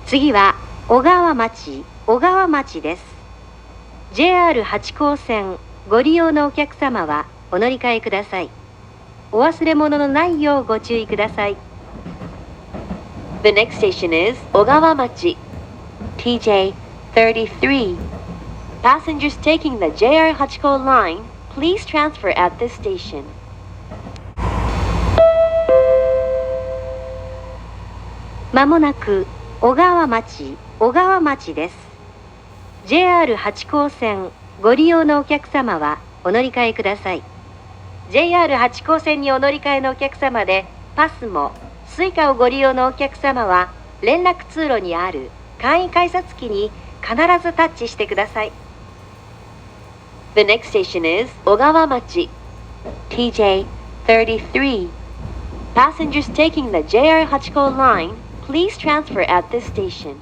次は小川町です。JR 八高線ご利用のお客様はお乗り換えください。お忘れ物のないようご注意ください。The next station is 小川町 TJ 33. Passengers taking the JR 八高 line, please transfer at this station. まもなく小川町です。JR 八高線ご利用のお客様はお乗り換えください。JR 八高線にお乗り換えのお客様でパスモ、スイカをご利用のお客様は連絡通路にある簡易改札機に必ずタッチしてください。The next station is 小川町 TJ 33. Passengers taking the JR 八高 line, please transfer at this station.